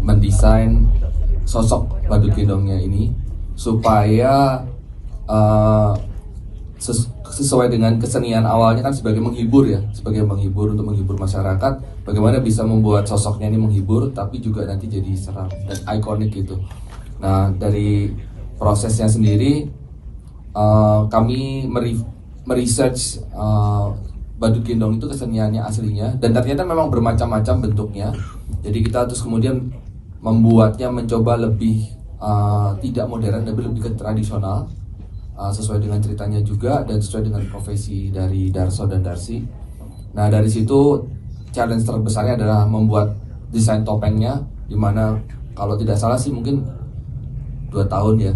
mendesain sosok Badut Gendongnya ini supaya sesuai dengan kesenian awalnya kan sebagai menghibur ya, sebagai menghibur untuk menghibur masyarakat. Bagaimana bisa membuat sosoknya ini menghibur tapi juga nanti jadi seram dan ikonik gitu. Nah, dari prosesnya sendiri kami meresearch Badut Gendong itu keseniannya aslinya, dan ternyata memang bermacam-macam bentuknya. Jadi kita terus kemudian membuatnya mencoba lebih tidak modern, tapi lebih ke tradisional, sesuai dengan ceritanya juga dan sesuai dengan profesi dari Darso dan Darsi. Nah, dari situ challenge terbesarnya adalah membuat desain topengnya, dimana kalau tidak salah sih mungkin 2 tahun ya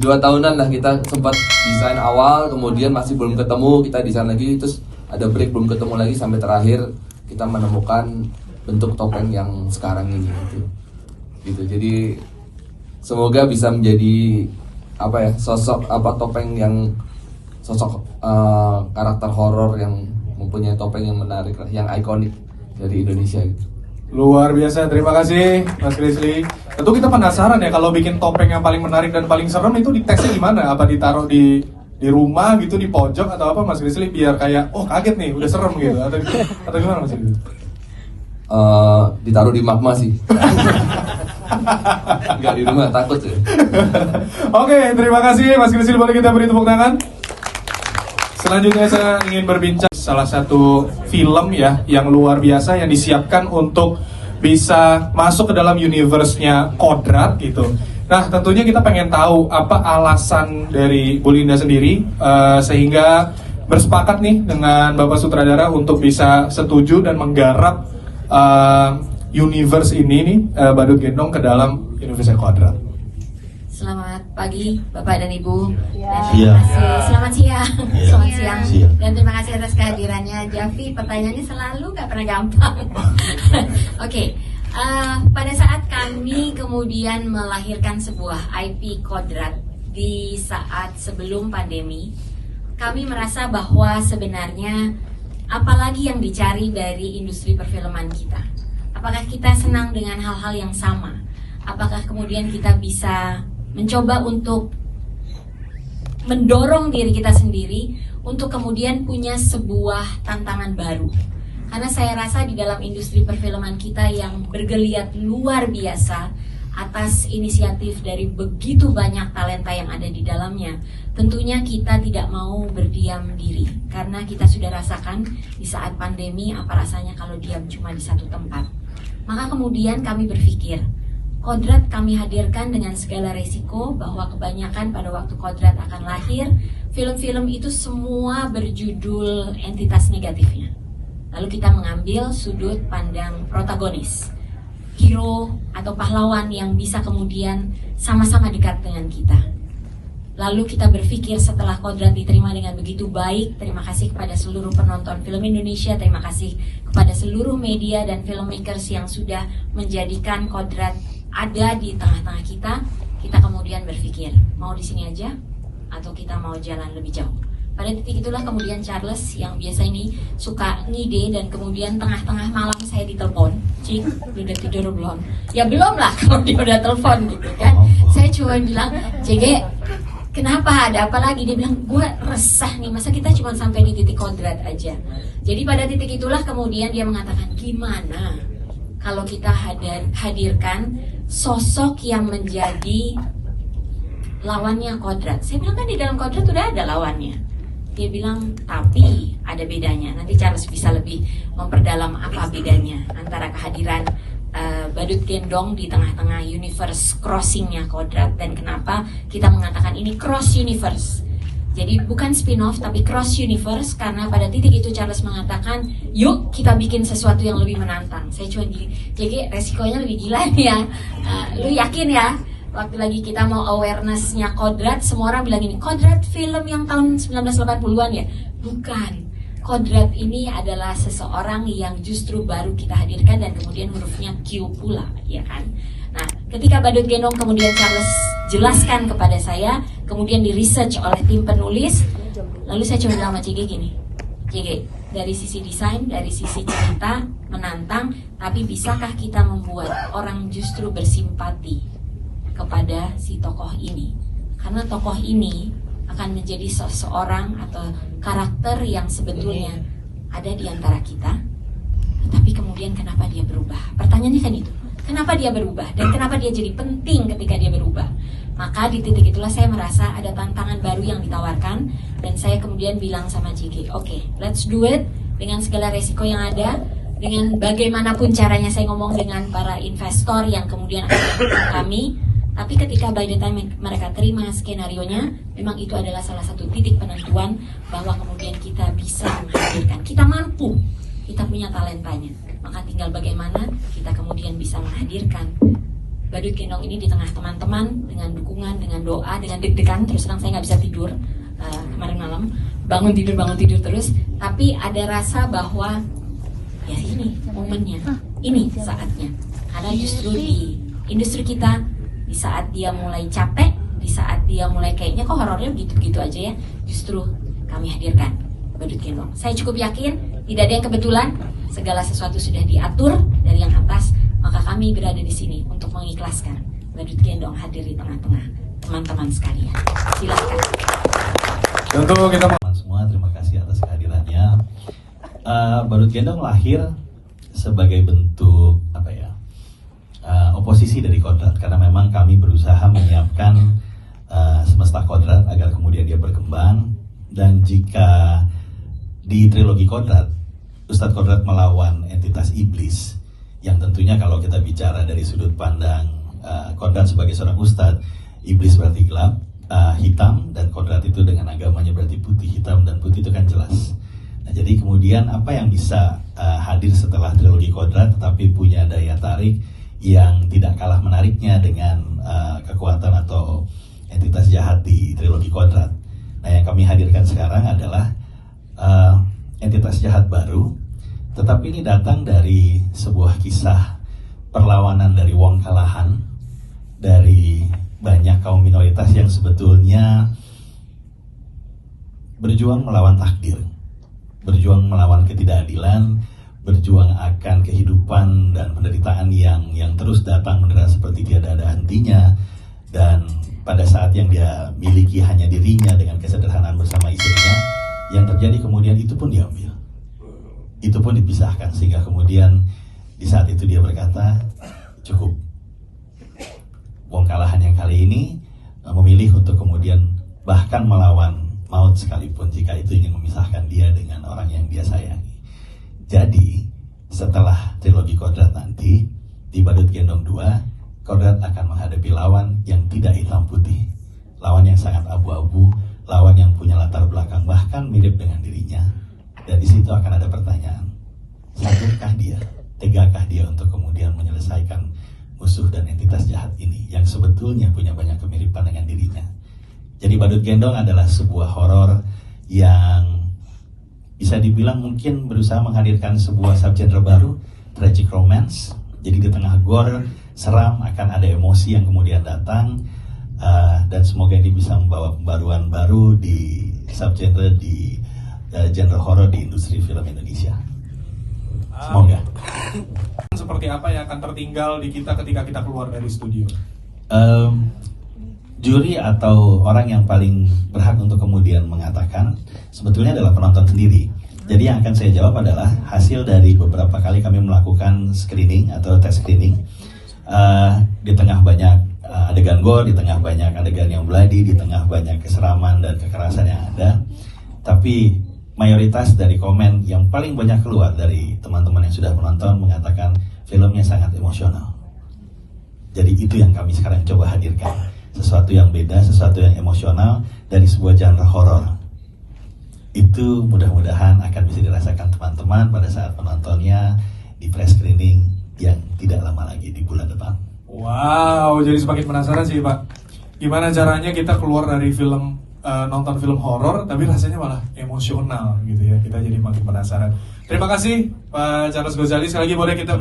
2 tahunan lah kita sempat desain awal, kemudian masih belum ketemu, kita desain lagi, terus ada break belum ketemu lagi, sampai terakhir kita menemukan bentuk topeng yang sekarang ini gitu. Jadi semoga bisa menjadi sosok topeng yang sosok karakter horor yang mempunyai topeng yang menarik, yang ikonik dari Indonesia gitu. Luar biasa, terima kasih Mas Grizzly. Tentu kita penasaran ya, kalau bikin topeng yang paling menarik dan paling serem itu ditesnya gimana? Apa ditaruh di rumah gitu, di pojok atau apa Mas Grizzly, biar kayak kaget nih udah serem gitu, atau gimana Mas Grizzly? Ditaruh di magma sih. Enggak di rumah, takut ya. Oke, terima kasih Mas Grizzly, boleh kita beri tepuk tangan. Selanjutnya saya ingin berbincang salah satu film ya yang luar biasa yang disiapkan untuk bisa masuk ke dalam universe-nya Kodrat gitu. Nah, tentunya kita pengen tahu apa alasan dari Bu Linda sendiri sehingga bersepakat nih dengan Bapak Sutradara untuk bisa setuju dan menggarap universe ini nih, Badut Gendong ke dalam universe-nya Kodrat. Selamat pagi Bapak dan Ibu, dan Siang. terima kasih. Selamat siang. Selamat siang. Siang. Dan terima kasih atas kehadirannya. Jaffi, pertanyaannya selalu gak pernah gampang. Oke. Pada saat kami kemudian melahirkan sebuah IP Kodrat di saat sebelum pandemi, kami merasa bahwa sebenarnya apalagi yang dicari dari industri perfilman kita. Apakah kita senang dengan hal-hal yang sama? Apakah kemudian kita bisa mencoba untuk mendorong diri kita sendiri untuk kemudian punya sebuah tantangan baru? Karena saya rasa di dalam industri perfilman kita yang bergeliat luar biasa atas inisiatif dari begitu banyak talenta yang ada di dalamnya, tentunya kita tidak mau berdiam diri, karena kita sudah rasakan di saat pandemi apa rasanya kalau diam cuma di satu tempat. Maka kemudian kami berpikir, Kodrat kami hadirkan dengan segala resiko, bahwa kebanyakan pada waktu Kodrat akan lahir, film-film itu semua berjudul entitas negatifnya. Lalu kita mengambil sudut pandang protagonis, hero atau pahlawan yang bisa kemudian sama-sama dekat dengan kita. Lalu kita berpikir setelah Kodrat diterima dengan begitu baik, terima kasih kepada seluruh penonton film Indonesia, terima kasih kepada seluruh media dan filmmakers yang sudah menjadikan Kodrat ada di tengah-tengah kita kemudian berpikir, mau di sini aja atau kita mau jalan lebih jauh. Pada titik itulah kemudian Charles yang biasa ini suka ngide, dan kemudian tengah-tengah malam saya ditelepon, Cik, udah tidur belum? Ya belum lah kalau dia udah telepon gitu kan. Saya cuma bilang, JG, kenapa, ada apa lagi? Dia bilang, gue resah nih, masa kita cuma sampai di titik Kodrat aja. Jadi pada titik itulah kemudian dia mengatakan, gimana kalau kita hadirkan sosok yang menjadi lawannya Kodrat? Saya bilang, kan di dalam Kodrat udah ada lawannya. Dia bilang, tapi ada bedanya. Nanti Charles bisa lebih memperdalam apa bedanya antara kehadiran Badut Gendong di tengah-tengah universe crossingnya Kodrat, dan kenapa kita mengatakan ini cross universe. Jadi bukan spin-off tapi cross universe, karena pada titik itu Charles mengatakan, yuk kita bikin sesuatu yang lebih menantang. Saya cuma gini, jadi resikonya lebih gila nih ya. Lu yakin ya? Waktu lagi kita mau awareness-nya Kodrat, semua orang bilang ini, Kodrat film yang tahun 1980-an ya? Bukan. Kodrat ini adalah seseorang yang justru baru kita hadirkan, dan kemudian hurufnya Q pula, ya kan? Nah, ketika Badut Gendong kemudian Charles jelaskan kepada saya, kemudian di research oleh tim penulis, lalu saya coba bilang sama CG gini, CG, dari sisi desain, dari sisi cerita, menantang, tapi bisakah kita membuat orang justru bersimpati kepada si tokoh ini? Karena tokoh ini akan menjadi seseorang atau karakter yang sebetulnya ada di antara kita, tapi kemudian kenapa dia berubah? Pertanyaannya kan itu, kenapa dia berubah dan kenapa dia jadi penting ketika dia berubah? Maka di titik itulah saya merasa ada tantangan baru yang ditawarkan, dan saya kemudian bilang sama JG, oke, let's do it dengan segala resiko yang ada, dengan bagaimanapun caranya saya ngomong dengan para investor yang kemudian akan mendukung kami. Tapi ketika by the time mereka terima skenarionya, memang itu adalah salah satu titik penentuan bahwa kemudian kita bisa menghadirkan, kita mampu, kita punya talentanya. Maka tinggal bagaimana kita kemudian bisa menghadirkan Badut Gendong ini di tengah teman-teman, dengan dukungan, dengan doa, dengan deg-degan. Terus terang saya nggak bisa tidur kemarin malam, bangun tidur terus. Tapi ada rasa bahwa ya ini momennya, ini saatnya. Karena justru di industri kita, di saat dia mulai capek, di saat dia mulai kayaknya kok horornya gitu-gitu aja ya, justru kami hadirkan Badut Gendong. Saya cukup yakin tidak ada yang kebetulan, segala sesuatu sudah diatur dari yang atas, maka kami berada di sini untuk mengikhlaskan Badut Gendong hadir di tengah-tengah teman-teman sekalian. Silakan. Tentu kita semua, terima kasih atas kehadirannya. Badut Gendong lahir sebagai bentuk oposisi dari Kodrat, karena memang kami berusaha menyiapkan semesta Kodrat agar kemudian dia berkembang. Dan jika di trilogi Kodrat, Ustadz Kodrat melawan entitas iblis, yang tentunya kalau kita bicara dari sudut pandang Kodrat sebagai seorang ustadz, iblis berarti gelap, hitam, dan Kodrat itu dengan agamanya berarti putih. Hitam dan putih itu kan jelas. Nah, jadi kemudian apa yang bisa hadir setelah trilogi Kodrat tetapi punya daya tarik yang tidak kalah menariknya dengan kekuatan atau entitas jahat di trilogi Kodrat. Nah, yang kami hadirkan sekarang adalah entitas jahat baru, tetapi ini datang dari sebuah kisah perlawanan dari Wong Kalahan, dari banyak kaum minoritas yang sebetulnya berjuang melawan takdir, berjuang melawan ketidakadilan, berjuang akan kehidupan dan penderitaan yang terus datang menerah seperti tiada ada hentinya. Dan pada saat yang dia miliki hanya dirinya dengan kesederhanaan bersama istrinya, yang terjadi kemudian itu pun diambil, itu pun dipisahkan, sehingga kemudian di saat itu dia berkata, cukup. Wong Kalahan yang kali ini memilih untuk kemudian bahkan melawan maut sekalipun jika itu ingin memisahkan dia dengan orang yang dia sayangi. Jadi setelah trilogi Kodrat nanti, di Badut Gendong 2, Kodrat akan menghadapi lawan yang tidak hitam putih, lawan yang sangat abu-abu, lawan yang punya latar belakang bahkan mirip dengan dirinya. Dan di situ akan ada pertanyaan, sanggupkah dia, tegakah dia untuk kemudian menyelesaikan musuh dan entitas jahat ini yang sebetulnya punya banyak kemiripan dengan dirinya. Jadi Badut Gendong adalah sebuah horor yang bisa dibilang mungkin berusaha menghadirkan sebuah subgenre baru, tragic romance. Jadi di tengah gore, seram, akan ada emosi yang kemudian datang, dan semoga ini bisa membawa pembaruan baru di subgenre di genre horor di industri film Indonesia. Semoga. Seperti apa yang akan tertinggal di kita ketika kita keluar dari studio? Juri atau orang yang paling berhak untuk kemudian mengatakan sebetulnya adalah penonton sendiri. Jadi yang akan saya jawab adalah hasil dari beberapa kali kami melakukan screening atau tes screening. Di tengah banyak adegan gore, di tengah banyak adegan yang bloody, di tengah banyak keseraman dan kekerasan yang ada, tapi mayoritas dari komen yang paling banyak keluar dari teman-teman yang sudah menonton mengatakan filmnya sangat emosional. Jadi itu yang kami sekarang coba hadirkan, sesuatu yang beda, sesuatu yang emosional dari sebuah genre horor. Itu mudah-mudahan akan bisa dirasakan teman-teman pada saat penontonnya di press screening yang tidak lama lagi di bulan depan. Wow, jadi semakin penasaran sih Pak, gimana caranya kita keluar dari film nonton film horor tapi rasanya malah emosional gitu ya. Kita jadi makin penasaran. Terima kasih Pak Charles Ghazali, sekali lagi boleh kita